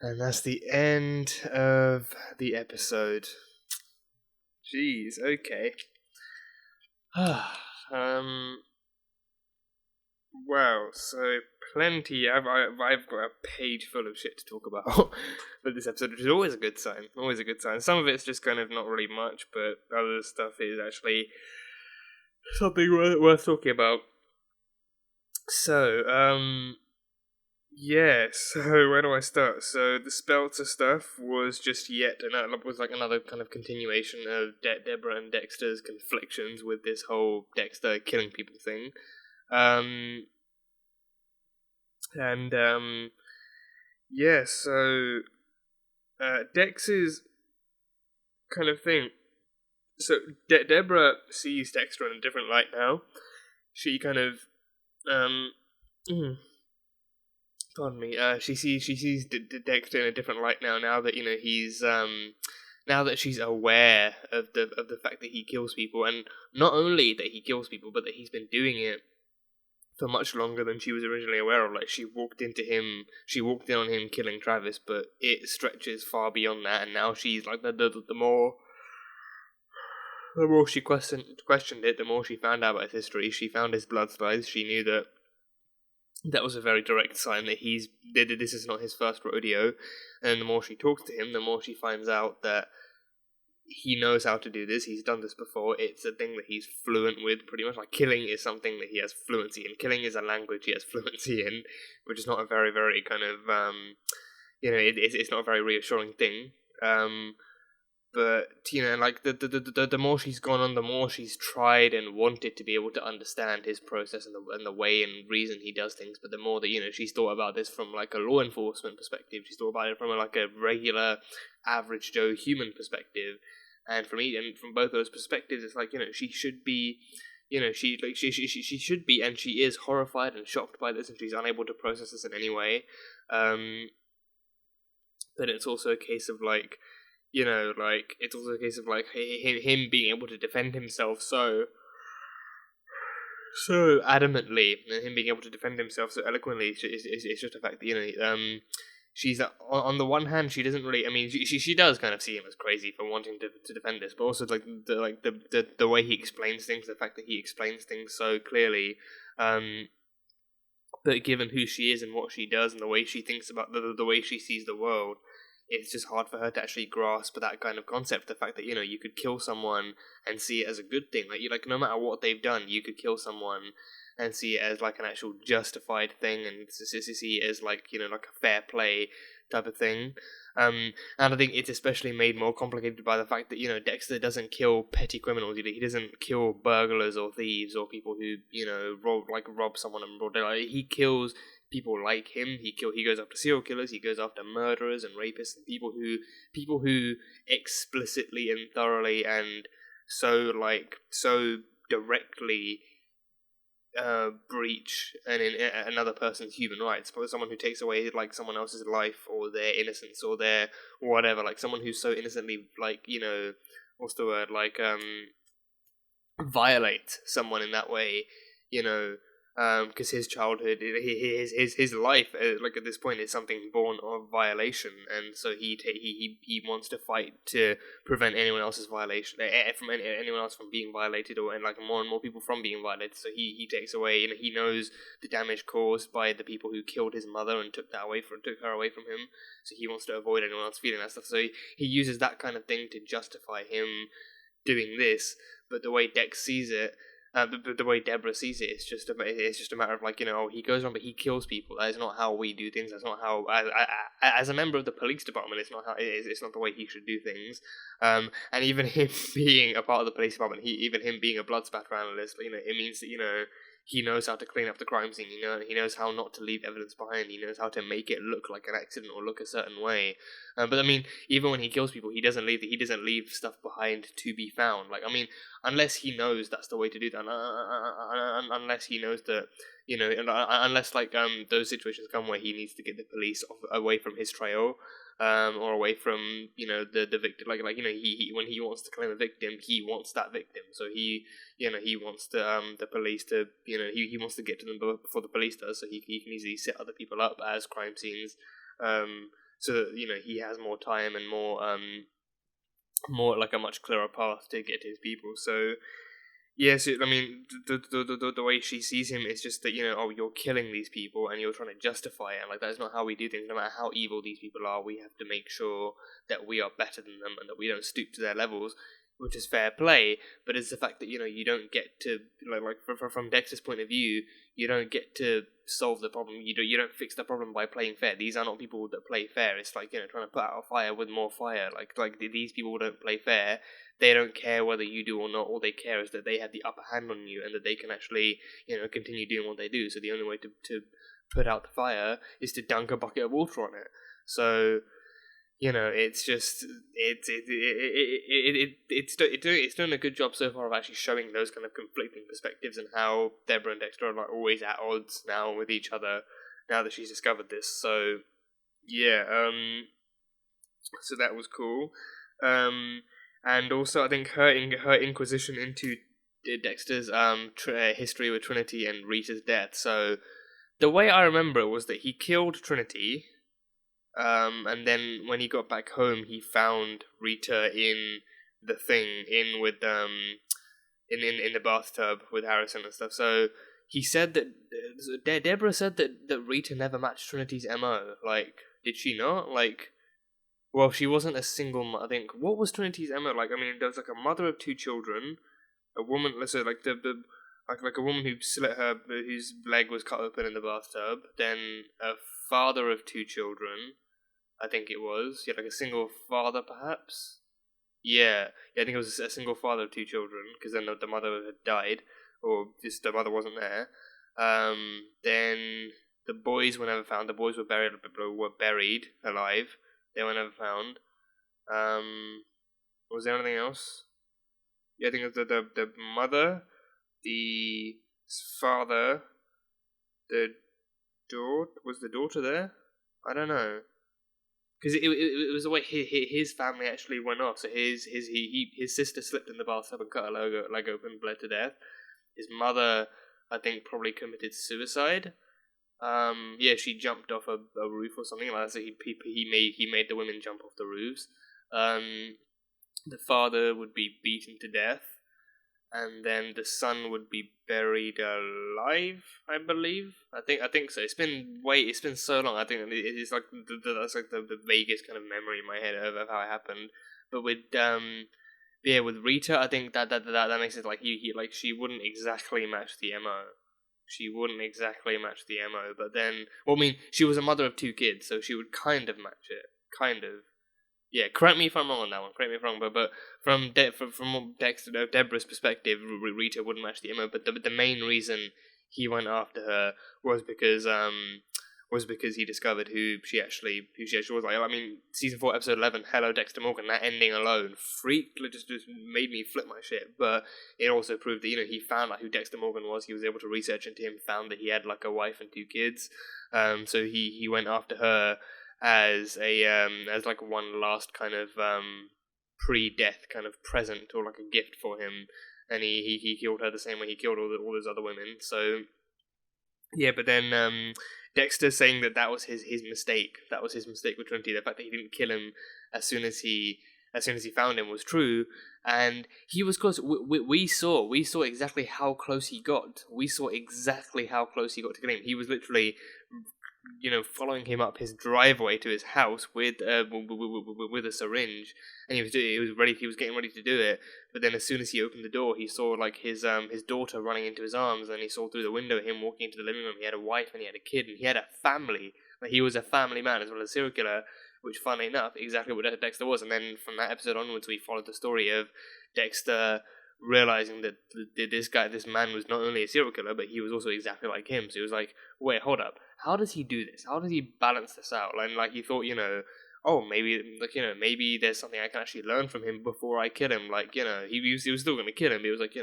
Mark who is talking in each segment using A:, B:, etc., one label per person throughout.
A: And that's the end of the episode. Jeez, okay. Wow, so plenty. I've got a page full of shit to talk about for this episode, which is always a good sign. Always a good sign. Some of it's just kind of not really much, but other stuff is actually something worth talking about. So, yeah. So where do I start? So the Speltzer stuff was just another kind of continuation of Deborah and Dexter's conflictions with this whole Dexter killing people thing. Yeah, so Dex's kind of thing. So Deborah sees Dexter in a different light now. She kind of, pardon me. She sees Dexter in a different light now. Now that he's now that she's aware of the fact that he kills people, and not only that he kills people, but that he's been doing it for much longer than she was originally aware of. Like, she walked in on him killing Travis, but it stretches far beyond that, and now she's like, the more she questioned it, the more she found out about his history. She found his blood ties. She knew that was a very direct sign that this is not his first rodeo, and the more she talks to him, the more she finds out that he knows how to do this. He's done this before. It's a thing that he's fluent with, pretty much. Like, killing is something that he has fluency in. Killing is a language he has fluency in, which is not a very, very kind of, it's not a very reassuring thing. But, like, the more she's gone on, the more she's tried and wanted to be able to understand his process and the way and reason he does things. But the more that, she's thought about this from, like, a law enforcement perspective, she's thought about it from, like, a regular, average Joe human perspective. And from both those perspectives, it's like, she should be, she should be, and she is horrified and shocked by this, and she's unable to process this in any way. But it's also a case of, like, it's also a case of, like, him being able to defend himself so adamantly, and him being able to defend himself so eloquently. It's just a fact that, she's on the one hand, she doesn't really. I mean, she does kind of see him as crazy for wanting to defend this, but also like the way he explains things, the fact that he explains things so clearly. But given who she is and what she does and the way she thinks about the way she sees the world, it's just hard for her to actually grasp that kind of concept. The fact that you could kill someone and see it as a good thing, like no matter what they've done, you could kill someone and see it as like an actual justified thing, and see it as like like a fair play type of thing. And I think it's especially made more complicated by the fact that Dexter doesn't kill petty criminals. He doesn't kill burglars or thieves or people who rob someone and broad daylight. He kills people like him. He goes after serial killers. He goes after murderers and rapists and people who explicitly and thoroughly and so directly breach another person's human rights. But someone who takes away like someone else's life or their innocence or their whatever, like someone who's so innocently what's the word, violate someone in that way, because his childhood, his life, like at this point, is something born of violation, and so he wants to fight to prevent anyone else's violation, from anyone else from being violated, or and like more and more people from being violated. So he takes away, he knows the damage caused by the people who killed his mother and took her away from him. So he wants to avoid anyone else feeling that stuff. So he uses that kind of thing to justify him doing this. But the way Dex sees it. The way Deborah sees it, it's just a matter of he goes on, but he kills people. That is not how we do things. That's not how, as a member of the police department, it's not how it's not the way he should do things. And even him being a part of the police department, even him being a blood spatter analyst, it means that he knows how to clean up the crime scene. He knows how not to leave evidence behind. He knows how to make it look like an accident or look a certain way. But I mean, even when he kills people, he doesn't leave stuff behind to be found. Unless he knows that's the way to do that. Unless he knows that unless those situations come where he needs to get the police away from his trail. Or away from the victim, he when he wants to claim a victim, he wants that victim. So he wants the police to he wants to get to them before the police does, so he can easily set other people up as crime scenes. so that, he has more time and more like a much clearer path to get to his people. So yes, I mean, the way she sees him is just that, you're killing these people and you're trying to justify it. Like, that's not how we do things. No matter how evil these people are, we have to make sure that we are better than them and that we don't stoop to their levels, which is fair play. But it's the fact that, you don't get to, from Dexter's point of view, you don't get to solve the problem. You don't fix the problem by playing fair. These are not people that play fair. It's like, trying to put out a fire with more fire. Like these people don't play fair. They don't care whether you do or not. All they care is that they have the upper hand on you and that they can actually, continue doing what they do. So the only way to put out the fire is to dunk a bucket of water on it. So, it's just it's doing a good job so far of actually showing those kind of conflicting perspectives and how Deborah and Dexter are like always at odds now with each other now that she's discovered this. So yeah, so that was cool. And also I think her inquisition into Dexter's history with Trinity and Rita's death. So the way I remember it was that he killed Trinity. And then when he got back home, he found Rita in the thing, in the bathtub with Harrison and stuff. So he said that Deborah said that Rita never matched Trinity's MO. Like, did she not? Like, well, she wasn't a single. I think, what was Trinity's MO? Like, I mean, there was like a mother of two children, a woman. Let's say like like a woman who slit her, whose leg was cut open in the bathtub. Then a father of two children. I think it was. Yeah, like a single father, perhaps? Yeah, I think it was a single father of two children, because then the mother had died, or just the mother wasn't there. Then the boys were never found. The boys were buried alive. They were never found. Was there anything else? Yeah, I think it was the mother, the father, the daughter. Was the daughter there? I don't know. Because it was the way his family actually went off. So his sister slipped in the bathtub and cut her leg open, bled to death. His mother, I think, probably committed suicide. Yeah, she jumped off a roof or something like that. So he made the women jump off the roofs. The father would be beaten to death, and then the son would be buried alive, I believe. I think so. It's been so long. I think it's like that's like the vaguest kind of memory in my head of how it happened. But with with Rita, I think that makes it like he like she wouldn't exactly match the MO. She wouldn't exactly match the MO, but then, well, I mean, she was a mother of two kids, so she would kind of match it, kind of. Yeah, correct me if I'm wrong on that one. Correct me if I'm wrong, but from Deborah's perspective, Rita wouldn't match the MO. But the main reason he went after her was because he discovered who she actually was. Like, I mean, season 4, episode 11, Hello Dexter Morgan. That ending alone just made me flip my shit. But it also proved that he found out who Dexter Morgan was. He was able to research into him, found that he had like a wife and two kids. So he went after her as like one last kind of pre-death kind of present or like a gift for him, and he killed her the same way he killed all those other women. So yeah, but then Dexter saying that was his mistake. That was his mistake with Trinity. The fact that he didn't kill him as soon as he found him was true, and he was close. We saw exactly how close he got. We saw exactly how close he got to killing him. He was literally, following him up his driveway to his house with a syringe, and he was getting ready to do it. But then, as soon as he opened the door, he saw like his daughter running into his arms, and he saw through the window him walking into the living room. He had a wife and he had a kid, and he had a family. Like, he was a family man as well as a serial killer, which, funnily enough, exactly what Dexter was. And then from that episode onwards, we followed the story of Dexter realizing that this man was not only a serial killer, but he was also exactly like him. So he was like, wait, hold up. How does he do this? How does he balance this out? And like he thought, oh, maybe there's something I can actually learn from him before I kill him. Like, he was still going to kill him. But he was like,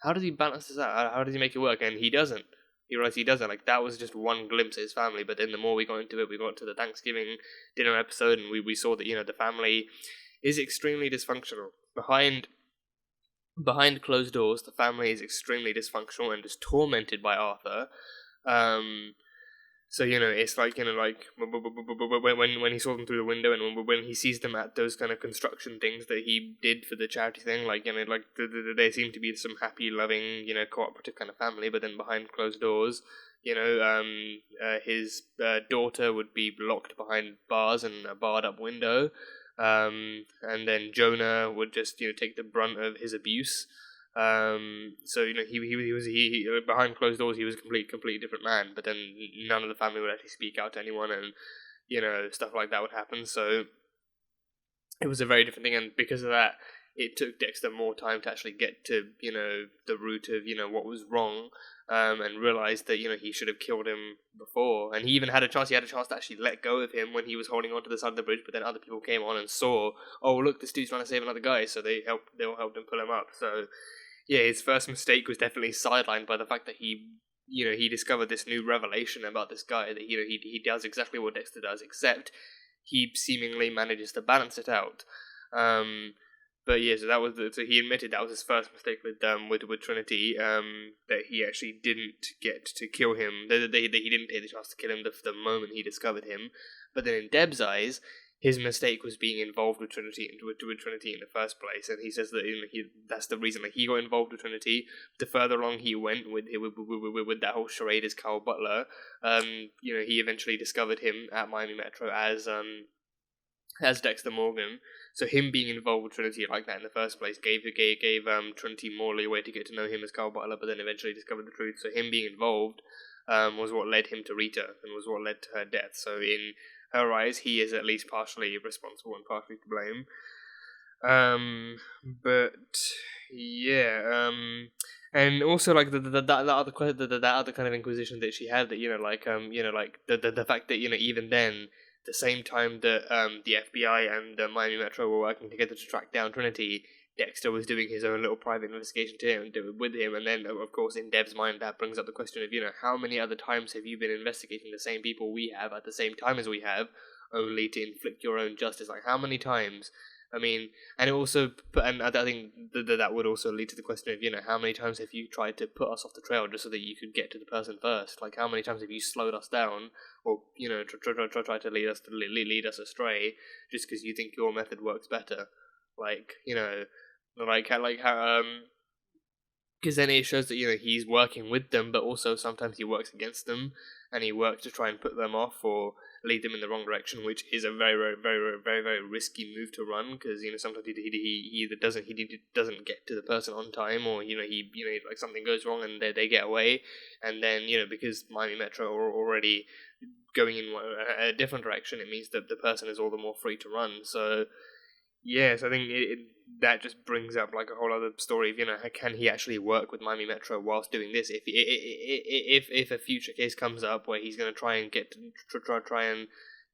A: how does he balance this out? How does he make it work? And he doesn't. He realized he doesn't. Like, that was just one glimpse of his family. But then the more we got into it, we got to the Thanksgiving dinner episode, and we saw that, the family is extremely dysfunctional. Behind closed doors, the family is extremely dysfunctional and is tormented by Arthur. So, it's like, when he saw them through the window, and when he sees them at those kind of construction things that he did for the charity thing, like, like, they seem to be some happy, loving, cooperative kind of family, but then behind closed doors, his daughter would be locked behind bars and a barred up window, and then Jonah would just, take the brunt of his abuse. So he behind closed doors he was a completely different man, but then none of the family would actually speak out to anyone, and stuff like that would happen. So it was a very different thing, and because of that, it took Dexter more time to actually get to the root of what was wrong, and realized that he should have killed him before. And he even had a chance. He had a chance to actually let go of him when he was holding on to the side of the bridge. But then other people came on and saw, oh look, this dude's trying to save another guy. So they all helped him pull him up. So yeah, his first mistake was definitely sidelined by the fact that he discovered this new revelation about this guy, that he does exactly what Dexter does, except he seemingly manages to balance it out. But yeah, so he admitted that was his first mistake with Trinity, that he actually didn't get to kill him, that he didn't take the chance to kill him the moment he discovered him. But then in Deb's eyes, his mistake was being involved with Trinity in the first place, and he says that that's the reason he got involved with Trinity. The further along he went with that whole charade as Carl Butler, he eventually discovered him at Miami Metro as Dexter Morgan. So him being involved with Trinity like that in the first place gave Trinity more leeway to get to know him as Carl Butler, but then eventually discovered the truth. So him being involved was what led him to Rita, and was what led to her death. So in her eyes, he is at least partially responsible and partially to blame. But yeah, and also like that other kind of inquisition that she had, that the fact that even then, the same time that the FBI and the Miami Metro were working together to track down Trinity, Dexter was doing his own little private investigation with him, and then of course in Deb's mind that brings up the question of how many other times have you been investigating the same people we have at the same time as we have, only to inflict your own justice? Like, how many times? I mean, and it also, and I think that would also lead to the question of how many times have you tried to put us off the trail just so that you could get to the person first? Like, how many times have you slowed us down, or try to lead us astray just because you think your method works better? Like, how because then it shows that he's working with them, but also sometimes he works against them, and he works to try and put them off or lead them in the wrong direction, which is a very, very, very, very, very risky move to run, because sometimes he either doesn't get to the person on time, or like something goes wrong and they get away, and then because Miami Metro are already going in a different direction, it means that the person is all the more free to run. So yes, I think that just brings up like a whole other story of can he actually work with Miami Metro whilst doing this? If a future case comes up where he's going to try and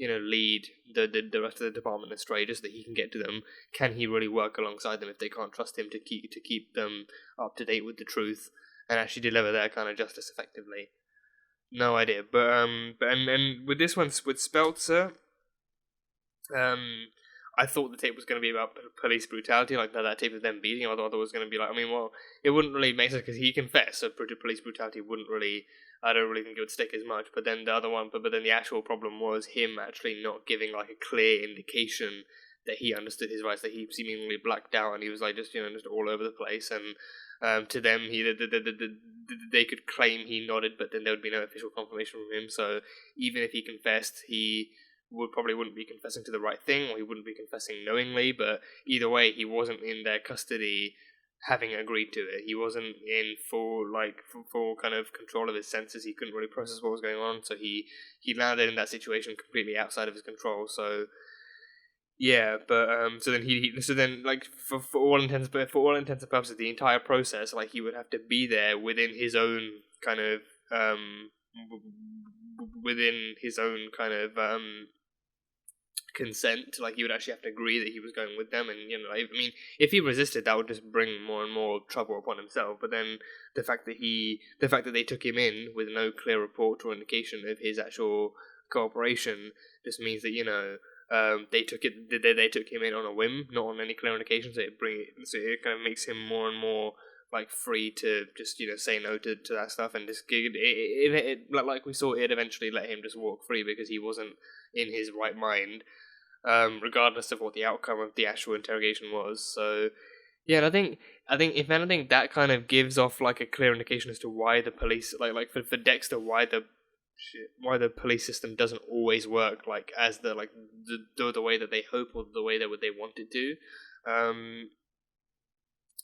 A: lead the rest of the department astray just that he can get to them, can he really work alongside them if they can't trust him to keep them up to date with the truth and actually deliver their kind of justice effectively? No idea. But and with this one, with Speltzer, I thought the tape was going to be about police brutality, like that tape of them beating him. I thought it was going to be like, it wouldn't really make sense because he confessed, so police brutality wouldn't really, I don't really think it would stick as much. But then the other one, but then the actual problem was him actually not giving like a clear indication that he understood his rights, that he seemingly blacked out and he was like just all over the place. And to them, they could claim he nodded, but then there would be no official confirmation from him. So even if he confessed, he wouldn't be confessing to the right thing, or he wouldn't be confessing knowingly, but either way, he wasn't in their custody having agreed to it. He wasn't in full kind of control of his senses. He couldn't really process what was going on, so he landed in that situation completely outside of his control. So yeah, but so then like for all intents and purposes, the entire process, like he would have to be there within his own kind of consent. Like he would actually have to agree that he was going with them, and if he resisted, that would just bring more and more trouble upon himself. But then the fact that they took him in with no clear report or indication of his actual cooperation just means that they took him in on a whim, not on any clear indication. So it kind of makes him more and more like free to just say no to that stuff, and just like we saw, it eventually let him just walk free because he wasn't in his right mind, regardless of what the outcome of the actual interrogation was. So yeah, and I think if anything, that kind of gives off like a clear indication as to why the police, like for Dexter, why the police system doesn't always work like as the way that they hope or the way that they want it to.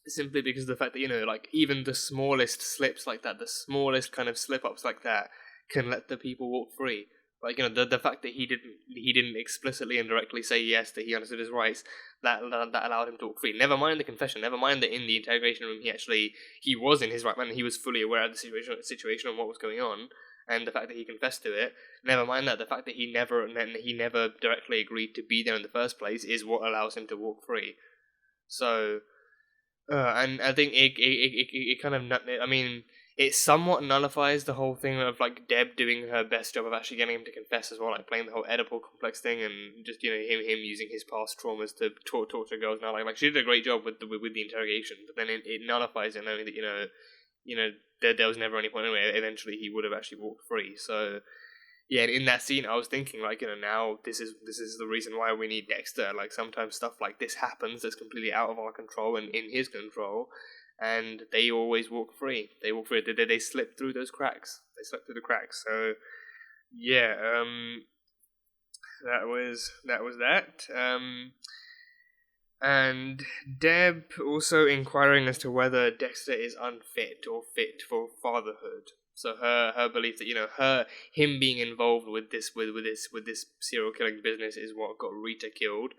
A: Simply because of the fact that like even the smallest slips like that, the smallest kind of slip ups like that, can let the people walk free. Like the fact that he didn't explicitly and directly say yes, that he understood his rights, that allowed him to walk free. Never mind the confession. Never mind that in the interrogation room he was in his right mind and he was fully aware of the situation and what was going on, and the fact that he confessed to it. Never mind that the fact that he never directly agreed to be there in the first place is what allows him to walk free. So. And I think it kind of, I mean, it somewhat nullifies the whole thing of like Deb doing her best job of actually getting him to confess as well, like playing the whole Oedipal complex thing, and just him using his past traumas to torture girls. Now, like she did a great job with the interrogation, but then it nullifies it, knowing that there was never any point anyway. Eventually, he would have actually walked free. So. Yeah, and in that scene, I was thinking, like, now this is the reason why we need Dexter. Like, sometimes stuff like this happens that's completely out of our control and in his control, and they always walk free. They walk free. They slip through those cracks. They slip through the cracks. So, yeah, that was that. And Deb also inquiring as to whether Dexter is unfit or fit for fatherhood. So her belief that him being involved with this serial killing business is what got Rita killed,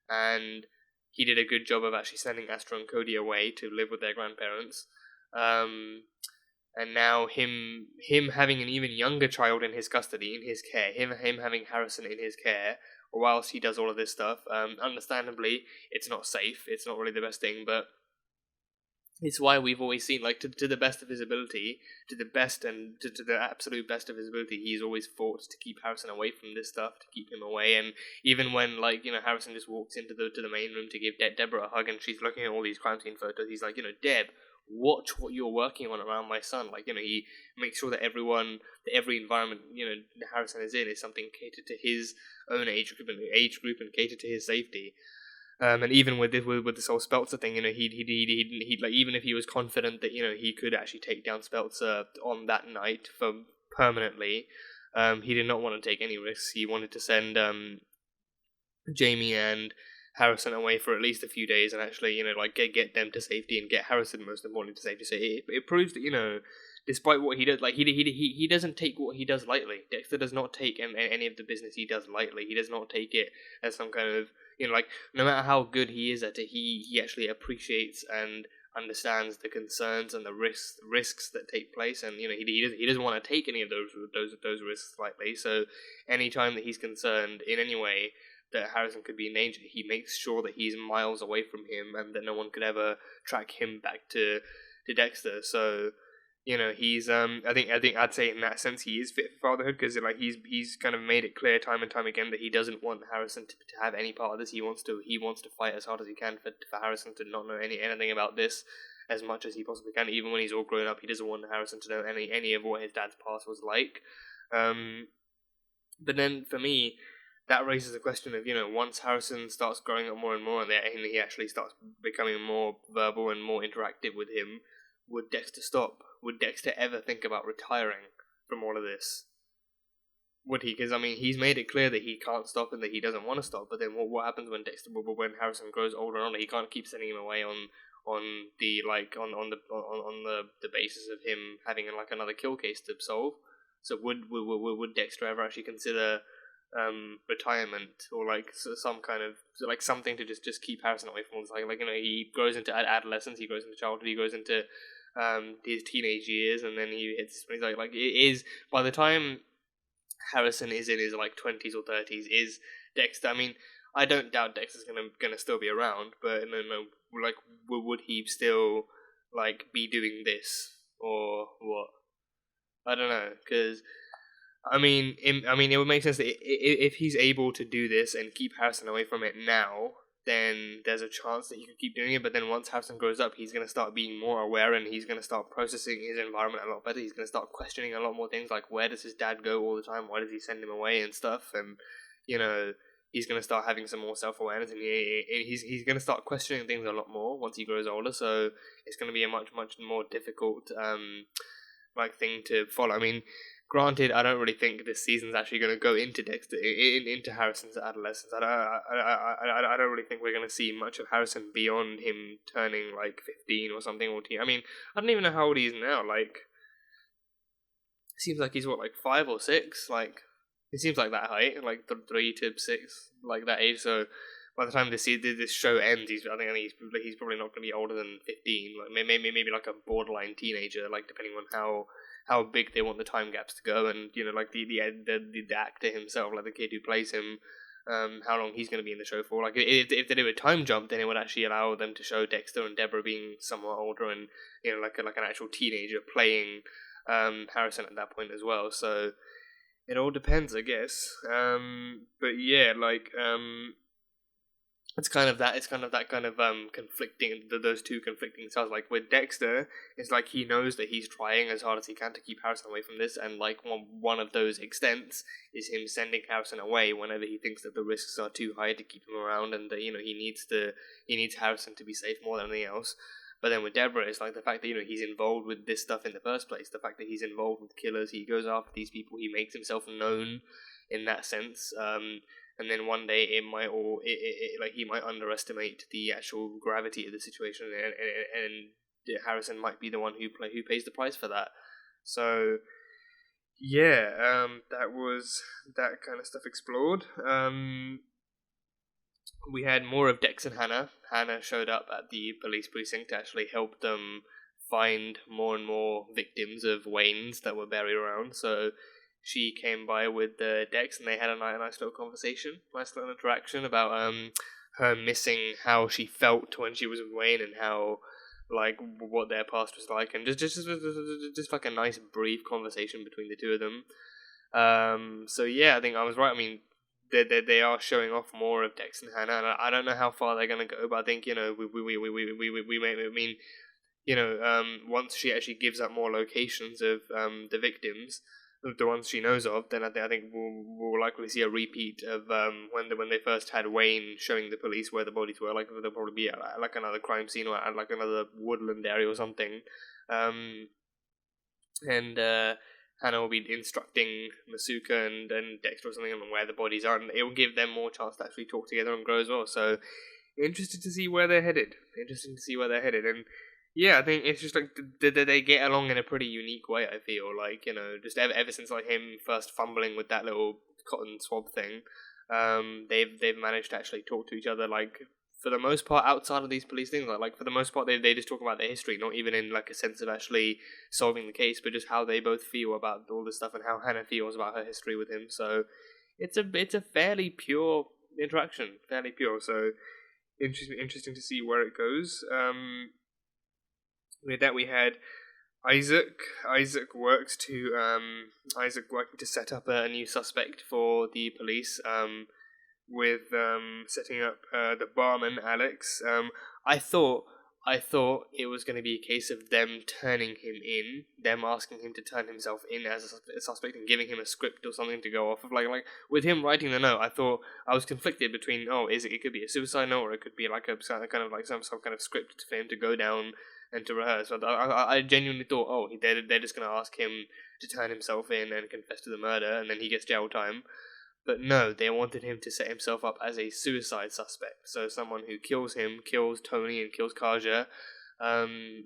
A: and he did a good job of actually sending Astra and Cody away to live with their grandparents. And now him having an even younger child in his custody, in his care, him having Harrison in his care, whilst he does all of this stuff. Understandably, it's not safe. It's not really the best thing, but it's why we've always seen, like, to the best of his ability, to the absolute best of his ability, he's always fought to keep Harrison away from this stuff, to keep him away. And even when, like, Harrison just walks into the main room to give Deborah a hug, and she's looking at all these crime scene photos, he's like, Deb, watch what you're working on around my son. Like, he makes sure that every environment, Harrison is in is something catered to his own age group and catered to his safety. And even with this whole Speltzer thing, he like, even if he was confident that he could actually take down Speltzer on that night for permanently, he did not want to take any risks. He wanted to send Jamie and Harrison away for at least a few days and actually get them to safety and get Harrison most importantly to safety. So it proves that despite what he does, like he doesn't take what he does lightly. Dexter does not take any of the business he does lightly. He does not take it as some kind of no matter how good he is at it, he actually appreciates and understands the concerns and the risks that take place, and he doesn't want to take any of those risks lightly. So anytime that he's concerned in any way that Harrison could be in danger, he makes sure that he's miles away from him and that no one could ever track him back to Dexter. So he's I think I'd say in that sense he is fit for fatherhood, because he's kind of made it clear time and time again that he doesn't want Harrison to have any part of this. He wants to fight as hard as he can for Harrison to not know anything about this as much as he possibly can. Even when he's all grown up, he doesn't want Harrison to know any of what his dad's past was like. But then for me, that raises the question of once Harrison starts growing up more and more, and he actually starts becoming more verbal and more interactive with him, would Dexter stop? Would Dexter ever think about retiring from all of this? Would he? Because he's made it clear that he can't stop and that he doesn't want to stop. But then what happens when Harrison grows older and older? He can't keep sending him away on the basis of him having another kill case to solve. So would Dexter ever actually consider retirement or some kind of something to just keep Harrison away from all this? He grows into adolescence, he grows into childhood, he goes into his teenage years, and then he hits it is by the time Harrison is in his 20s or 30s, is Dexter, I don't doubt Dexter's gonna still be around, but would he still be doing this or what? I don't know, because it would make sense that if he's able to do this and keep Harrison away from it now, then there's a chance that he could keep doing it. But then once Harrison grows up, he's going to start being more aware, and he's going to start processing his environment a lot better. He's going to start questioning a lot more things, like where does his dad go all the time? Why does he send him away and stuff? And, you know, he's going to start having some more self-awareness, and he's going to start questioning things a lot more once he grows older. So it's going to be a much more difficult thing to follow. I mean, granted, I don't really think this season's actually going to go into Dexter, into Harrison's adolescence. I don't really think we're going to see much of Harrison beyond him turning 15 or something. I mean, I don't even know how old he is now. It seems like he's 5 or 6. It seems like that height, 3 to 6, that age. So by the time this show ends, I think he's probably not going to be older than 15. Maybe a borderline teenager, depending on how big they want the time gaps to go, and the actor himself, the kid who plays him, how long he's going to be in the show for. If they do a time jump, then it would actually allow them to show Dexter and Deborah being somewhat older, and an actual teenager playing Harrison at that point as well. So it all depends, I guess. But yeah, it's kind of that conflicting, those two conflicting styles. With Dexter, it's he knows that he's trying as hard as he can to keep Harrison away from this, and one of those extents is him sending Harrison away whenever he thinks that the risks are too high to keep him around, and that he needs Harrison to be safe more than anything else. But then with Deborah, it's the fact that he's involved with this stuff in the first place, the fact that he's involved with killers, he goes after these people, he makes himself known in that sense. And then one day he might underestimate the actual gravity of the situation, and Harrison might be the one who pays the price for that. So yeah, that was that kind of stuff explored. We had more of Dex and Hannah. Hannah showed up at the police precinct to actually help them find more and more victims of Wayne's that were buried around. So she came by with Dex, and they had a nice little conversation, nice little interaction about her missing how she felt when she was with Wayne, and how what their past was like, and just a nice brief conversation between the two of them. So yeah, I think I was right. I mean, they are showing off more of Dex and Hannah, and I don't know how far they're going to go, but I think we may, I mean, once she actually gives up more locations of the victims, the ones she knows of, then I think we'll likely see a repeat of when they first had Wayne showing the police where the bodies were. There'll probably be another crime scene, or another woodland area or something, and Hannah will be instructing Masuka and Dexter or something on where the bodies are, and it will give them more chance to actually talk together and grow as well. So interested to see where they're headed. And yeah, I think it's just they get along in a pretty unique way. I feel just ever since him first fumbling with that little cotton swab thing, they've managed to actually talk to each other. For the most part, outside of these police things, for the most part, they just talk about their history, not even in a sense of actually solving the case, but just how they both feel about all this stuff, and how Hannah feels about her history with him. So it's a fairly pure interaction, fairly pure. So interesting to see where it goes. With that, we had Isaak. Isaak working to set up a new suspect for the police. With setting up the barman Alex. I thought it was going to be a case of them turning him in, them asking him to turn himself in as a suspect, and giving him a script or something to go off of. With him writing the note, I thought I was conflicted between it could be a suicide note, or it could be some kind of script for him to go down and to rehearse. So I genuinely thought, they're just going to ask him to turn himself in and confess to the murder, and then he gets jail time. But no, they wanted him to set himself up as a suicide suspect. So someone who kills him, kills Tony, and kills Kaja, and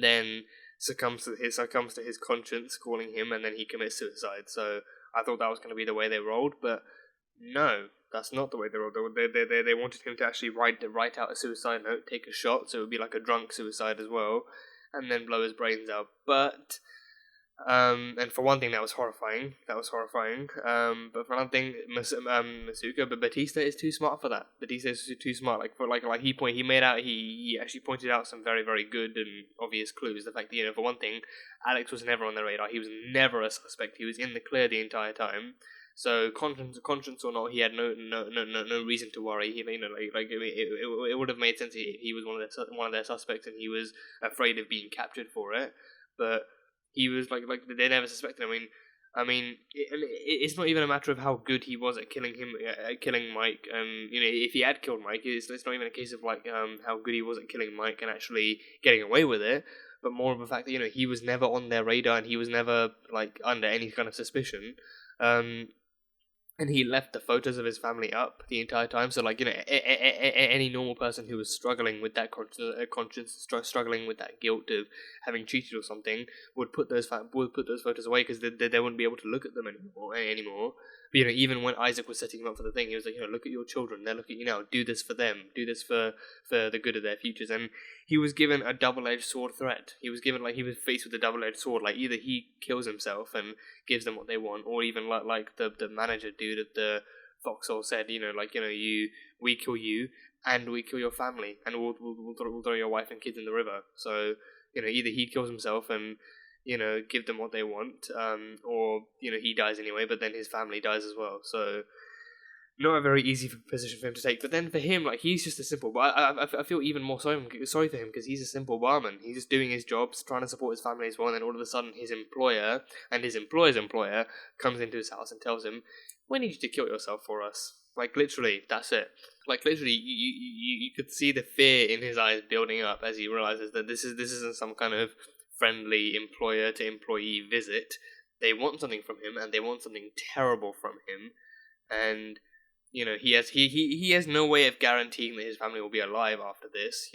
A: then succumbs to his conscience calling him, and then he commits suicide. So I thought that was going to be the way they rolled, but no, that's not the way they rolled. They wanted him to actually write out a suicide note, take a shot, so it would be like a drunk suicide as well, and then blow his brains out. But and for one thing, that was horrifying. But for another thing, Masuka, but Batista is too smart for that. Batista is too smart. He actually pointed out some very, very good and obvious clues. The fact that, for one thing, Alex was never on the radar. He was never a suspect. He was in the clear the entire time. So conscience or not, he had no reason to worry. It would have made sense if he was one of their suspects and he was afraid of being captured for it. But he was like they never suspected. It's not even a matter of how good he was at killing Mike. And if he had killed Mike, it's not even a case of how good he was at killing Mike and actually getting away with it. But more of the fact that he was never on their radar and he was never under any kind of suspicion. And he left the photos of his family up the entire time. So, any normal person who was struggling with that conscience, struggling with that guilt of having cheated or something, would put those photos away because they wouldn't be able to look at them anymore. But, even when Isaak was setting him up for the thing, he was like, look at your children. They look at you now. Do this for them. Do this for the good of their futures. And he was given a double-edged sword threat. He was faced with a double-edged sword. Either he kills himself and gives them what they want, or even like the manager dude at the foxhole said, we kill you and we kill your family, and we'll throw your wife and kids in the river. So either he kills himself and give them what they want, or he dies anyway, but then his family dies as well. So not a very easy position for him to take. But then for him, he's just a simple. But I feel even more sorry for him because he's a simple barman. He's just doing his job, trying to support his family as well. And then all of a sudden, his employer and his employer's employer comes into his house and tells him, "We need you to kill yourself for us." Literally, that's it. Literally, you could see the fear in his eyes building up as he realizes that this isn't some kind of friendly employer to employee visit. They want something from him, and they want something terrible from him, and he has no way of guaranteeing that his family will be alive after this.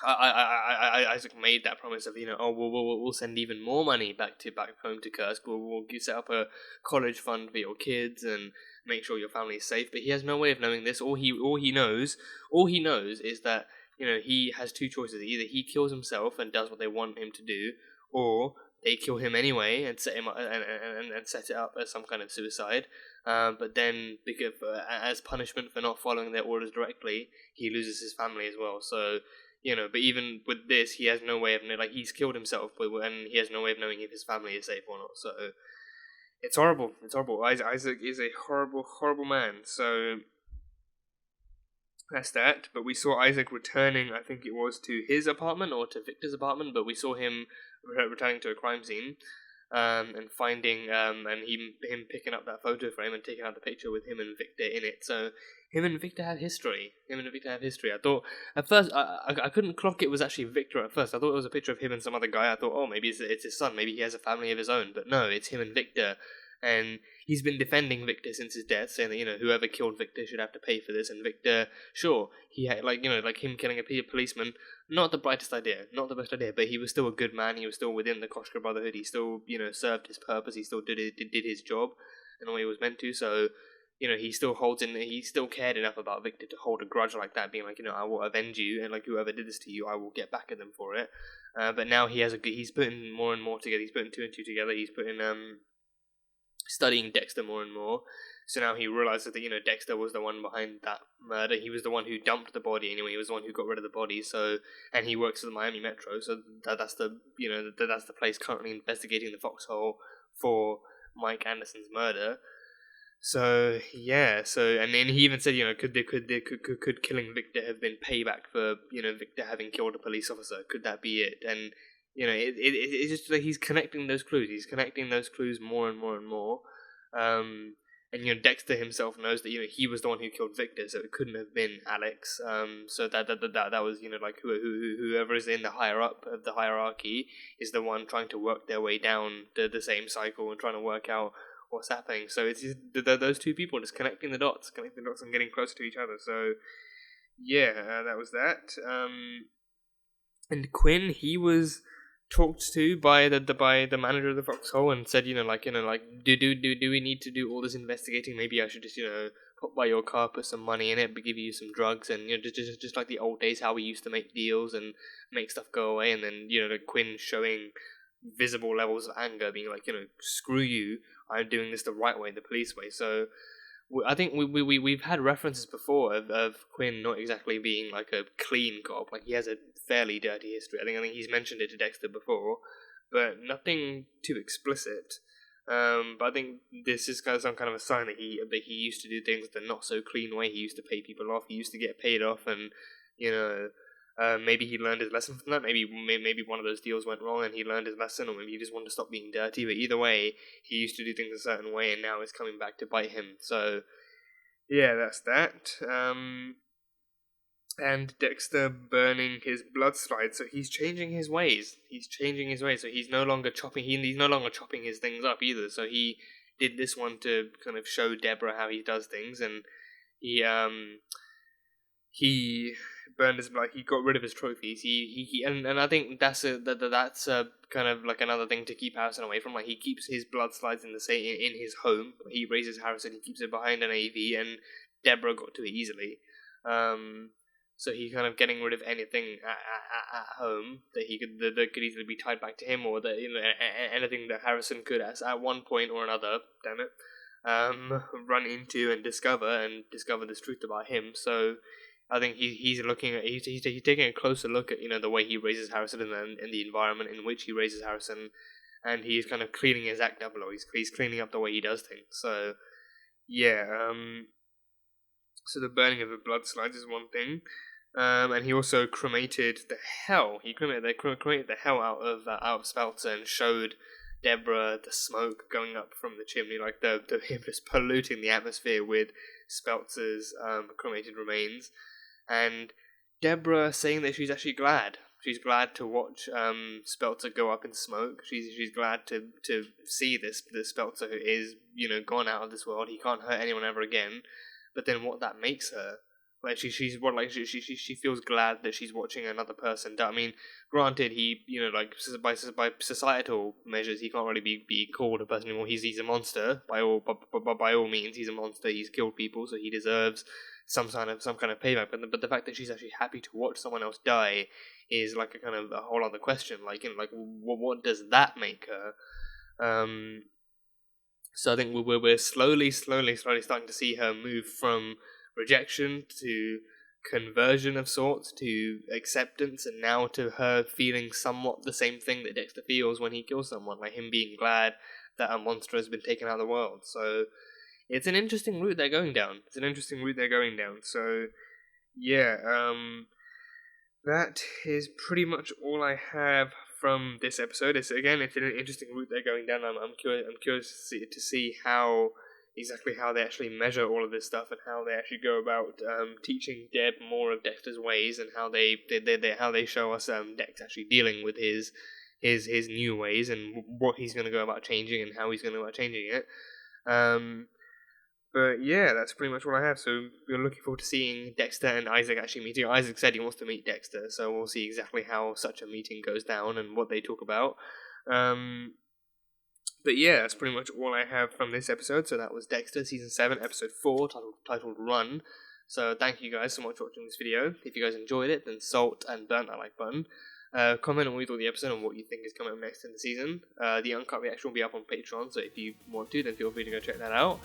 A: Isaak made that promise of we'll send even more money back home to Kursk. We'll set up a college fund for your kids and make sure your family is safe. But he has no way of knowing this. All he knows is that he has two choices. Either he kills himself and does what they want him to do, or they kill him anyway and set him up and set it up as some kind of suicide. But then, because as punishment for not following their orders directly, he loses his family as well. So, but even with this, he has no way of he's killed himself, and he has no way of knowing if his family is safe or not. So, it's horrible. It's horrible. Isaak is a horrible, horrible man. So that's that. But we saw Isaak returning, I think it was to his apartment or to Victor's apartment, but we saw him returning to a crime scene, and finding, and him picking up that photo frame and taking out the picture with him and Victor in it. So him and Victor have history. I thought, at first, I couldn't clock it was actually Victor at first. I thought it was a picture of him and some other guy. I thought, oh, maybe it's his son. Maybe he has a family of his own. But no, it's him and Victor. And he's been defending Victor since his death, saying that, whoever killed Victor should have to pay for this. And Victor, sure, he had, him killing a policeman, not the brightest idea, not the best idea, but he was still a good man. He was still within the Koshka Brotherhood. He still, served his purpose. He still did his job in the way he was meant to. So, he still he still cared enough about Victor to hold a grudge like that, being I will avenge you, and whoever did this to you, I will get back at them for it. But now he's putting more and more together. He's putting two and two together. He's putting, studying Dexter more and more. So now he realizes that, Dexter was the one behind that murder. He was the one who dumped the body anyway. He was the one who got rid of the body. So, and he works for the Miami Metro. So that's the place currently investigating the foxhole for Mike Anderson's murder. So yeah. So, and then he even said, could killing Victor have been payback for Victor having killed a police officer? Could that be it? And it's just he's connecting those clues. He's connecting those clues more and more and more. And Dexter himself knows that he was the one who killed Victor, so it couldn't have been Alex. So that was whoever is in the higher up of the hierarchy is the one trying to work their way down the same cycle and trying to work out what's happening. So it's just those two people just connecting the dots and getting closer to each other. So yeah, that was that. And Quinn, he was talked to by the manager of the foxhole and said, do we need to do all this investigating? Maybe I should just pop by your car, put some money in it, but give you some drugs, and just like the old days, how we used to make deals and make stuff go away. And then Quinn showing visible levels of anger, being screw you, I'm doing this the right way, the police way. So I think we've had references before of Quinn not exactly being a clean cop. He has a fairly dirty history. I think he's mentioned it to Dexter before, but nothing too explicit. But I think this is kind of some kind of a sign that he used to do things the not so clean way. He used to pay people off. He used to get paid off, and maybe he learned his lesson from that. Maybe one of those deals went wrong, and he learned his lesson, or maybe he just wanted to stop being dirty. But either way, he used to do things a certain way, and now it's coming back to bite him. So yeah, that's that. And Dexter burning his blood slide, so he's changing his ways. So he's no longer chopping. He's no longer chopping his things up either. So he did this one to kind of show Deborah how he does things, and he burned his blood. He got rid of his trophies. And I think that's a kind of like another thing to keep Harrison away from. Like, he keeps his blood slides in his home. He raises Harrison. He keeps it behind an AV, and Deborah got to it easily. So he's kind of getting rid of anything at home that that could easily be tied back to him, or that anything that Harrison could at one point or another, run into and discover this truth about him. So I think he's taking a closer look at the way he raises Harrison and the environment in which he raises Harrison, and he's kind of cleaning his act up a lot. He's cleaning up the way he does things. So yeah, so the burning of the blood slides is one thing. And he also cremated the hell. They cremated the hell out of Speltzer and showed Deborah the smoke going up from the chimney, like the him just polluting the atmosphere with Speltzer's cremated remains. And Deborah saying that she's actually glad. She's glad to watch Speltzer go up in smoke. She's glad to see this Speltzer who is gone out of this world. He can't hurt anyone ever again. But then what that makes her. Like she feels glad that she's watching another person die. I mean, granted, he by societal measures, he can't really be called a person anymore. He's a monster by all means. He's a monster. He's killed people, so he deserves some kind of payback. But the fact that she's actually happy to watch someone else die is like a kind of a whole other question. What does that make her? So I think we're slowly starting to see her move from rejection to conversion of sorts to acceptance, and now to her feeling somewhat the same thing that Dexter feels when he kills someone, like him being glad that a monster has been taken out of the world. So it's an interesting route they're going down. So yeah, that is pretty much all I have from this episode. It's an interesting route they're going down. I'm curious to see exactly how they actually measure all of this stuff, and how they actually go about teaching Deb more of Dexter's ways, and how they show us Dex actually dealing with his new ways, and what he's going to go about changing, and how he's going to go about changing it. But yeah, that's pretty much what I have. So we're looking forward to seeing Dexter and Isaak actually meeting. Isaak said he wants to meet Dexter, so we'll see exactly how such a meeting goes down and what they talk about. But yeah, that's pretty much all I have from this episode. So that was Dexter, Season 7, Episode 4, titled Run. So thank you guys so much for watching this video. If you guys enjoyed it, then salt and burn that like button. Comment on what you thought of the episode and what you think is coming up next in the season. The uncut reaction will be up on Patreon, so if you want to, then feel free to go check that out.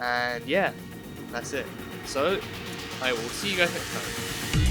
A: And yeah, that's it. So, I will see you guys next time.